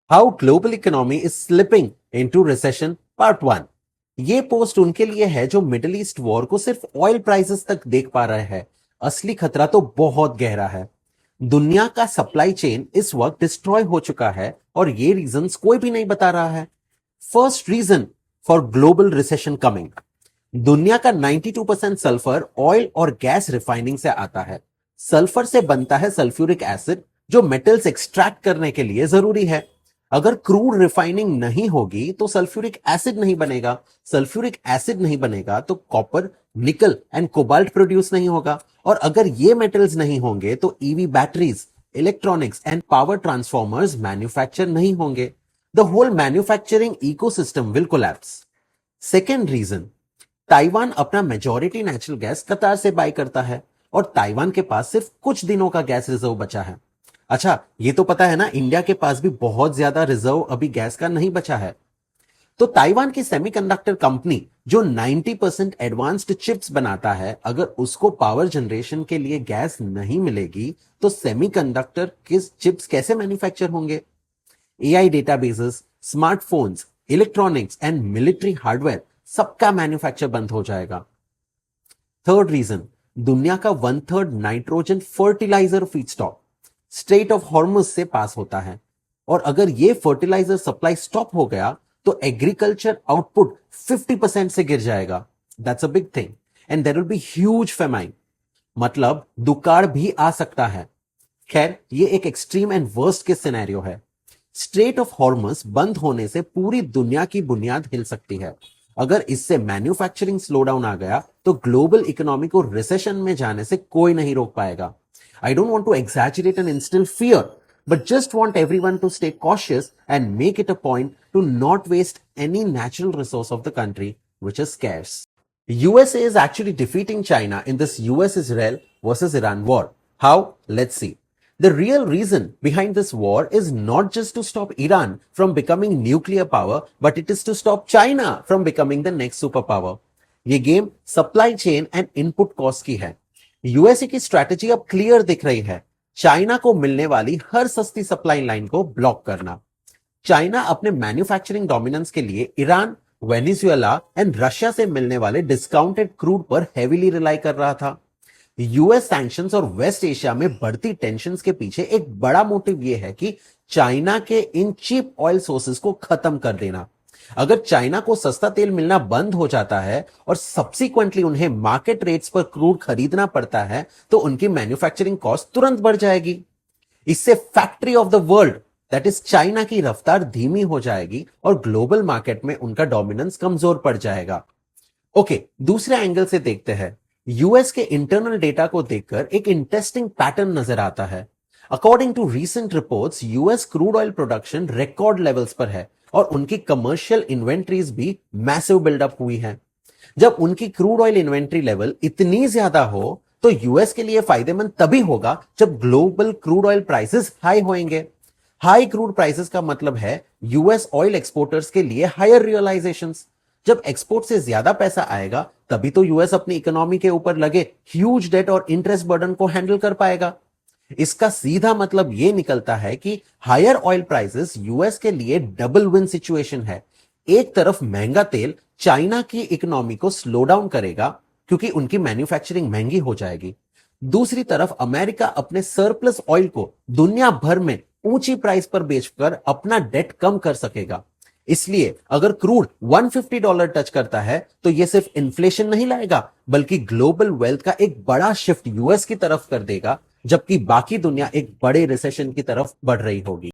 How global economy is slipping into recession part 1। ये post उनके लिए है जो मिडिल ईस्ट वॉर को सिर्फ ऑयल प्राइसेस तक देख पा रहे हैं। असली खतरा तो बहुत गहरा है। दुनिया का सप्लाई चेन इस वक्त डिस्ट्रॉय हो चुका है और ये रीजंस कोई भी नहीं बता रहा है। First reason for global recession coming. दुनिया का 92% सल्फर ऑयल और गैस रिफाइनिंग से आता है। सल्फर से बनता है सल्फ्यूरिक एसिड जो मेटल्स एक्सट्रैक्ट करने के लिए जरूरी है। अगर क्रूड रिफाइनिंग नहीं होगी तो सल्फ्यूरिक एसिड नहीं बनेगा। सल्फ्यूरिक एसिड नहीं बनेगा तो कॉपर, निकल एंड कोबाल्ट प्रोड्यूस नहीं होगा। और अगर ये मेटल्स नहीं होंगे तो EV batteries, electronics and power transformers manufacture नहीं होंगे। The whole manufacturing ecosystem will collapse. Second reason, Taiwan अपना मेजॉरिटी नेचुरल गैस कतार से बाय करता है और ताइवान के पास सिर्फ कुछ दिनों का गैस रिजर्व बचा है। अच्छा, ये तो पता है ना, इंडिया के पास भी बहुत ज्यादा रिजर्व अभी गैस का नहीं बचा है। तो ताइवान की सेमीकंडक्टर कंपनी जो 90% एडवांस्ड चिप्स बनाता है, अगर उसको पावर जनरेशन के लिए गैस नहीं मिलेगी तो सेमीकंडक्टर के चिप्स कैसे मैन्युफैक्चर होंगे? AI databases, smartphones, electronics and military hardware सबका मैन्युफैक्चर बंद हो जाएगा। थर्ड रीजन, दुनिया का 1/3 nitrogen fertiliser feedstock strait of Hormuz से पास होता है और अगर ये फर्टिलाइजर सप्लाई स्टॉप हो गया तो एग्रीकल्चर आउटपुट 50% से गिर जाएगा। That's a big thing and there will be huge famine, मतलब दुकाळ भी आ सकता है। खैर, ये एक extreme and worst case scenario है। स्ट्रेट ऑफ हॉर्मस बंद होने से पूरी दुनिया की बुनियाद हिल सकती है। अगर इससे मैन्युफैक्चरिंग स्लो डाउन आ गया तो ग्लोबल इकोनॉमी को रिसेशन में जाने से कोई नहीं रोक पाएगा। I don't want to exaggerate and instill fear, but just want everyone to stay cautious and make it a point to not waste any natural resource of the country, which is scarce. USA is actually defeating China in this US-Israel versus Iran war. How? Let's see. The real reason behind this war is not just to stop Iran from becoming nuclear power, but it is to stop China from becoming the next superpower. ये game supply chain and input cost की है। USA की strategy अब clear दिख रही है, China को मिलने वाली हर सस्ती सप्लाई लाइन को ब्लॉक करना। चाइना अपने मैन्युफैक्चरिंग डोमिनेंस के लिए ईरान, वेनेजुएला एंड रशिया से मिलने वाले डिस्काउंटेड क्रूड पर हेवीली रिलाई कर रहा था। यूएस सैंक्शंस और वेस्ट एशिया में बढ़ती टेंशंस के पीछे एक बड़ा मोटिव यह है कि चाइना के इन चीप ऑयल सोर्सेज को खत्म कर देना। अगर चाइना को सस्ता तेल मिलना बंद हो जाता है और सब्सिक्वेंटली उन्हें मार्केट रेट्स पर क्रूड खरीदना पड़ता है तो उनकी मैन्युफैक्चरिंग कॉस्ट तुरंत बढ़ जाएगी। इससे factory of the world that is China की रफ्तार धीमी हो जाएगी और ग्लोबल मार्केट में उनका डोमिनेंस कमजोर पड़ जाएगा। ओके, दूसरे एंगल से देखते हैं। यूएस के इंटरनल डेटा को देखकर एक इंटरेस्टिंग पैटर्न नजर आता है। According to recent reports, US crude oil production record levels पर है और उनकी कमर्शियल इन्वेंट्रीज भी मैसिव बिल्डअप हुई है। जब उनकी क्रूड ऑयल इन्वेंट्री लेवल इतनी ज्यादा हो तो यूएस के लिए फायदेमंद तभी होगा जब global crude oil prices high होंगे। हाई क्रूड प्राइसेस का मतलब है यूएस ऑयल एक्सपोर्टर्स के लिए हायर रियलाइजेशंस। जब एक्सपोर्ट से ज्यादा पैसा आएगा तभी तो यूएस अपनी इकोनॉमी के ऊपर लगे ह्यूज डेट और इंटरेस्ट बर्डन को हैंडल कर पाएगा। इसका सीधा मतलब यह निकलता है कि हायर ऑयल प्राइसेस यूएस के लिए डबल विन सिचुएशन है। एक तरफ महंगा तेल चाइना की इकोनॉमी को स्लो डाउन करेगा क्योंकि उनकी मैन्युफैक्चरिंग महंगी हो जाएगी। दूसरी तरफ अमेरिका अपने सरप्लस ऑयल को दुनिया भर में ऊंची प्राइस पर बेचकर अपना डेट कम कर सकेगा। इसलिए अगर क्रूड $150 टच करता है तो यह सिर्फ इन्फ्लेशन नहीं लाएगा बल्कि ग्लोबल वेल्थ का एक बड़ा शिफ्ट यूएस की तरफ कर देगा, जबकि बाकी दुनिया एक बड़े रिसेशन की तरफ बढ़ रही होगी।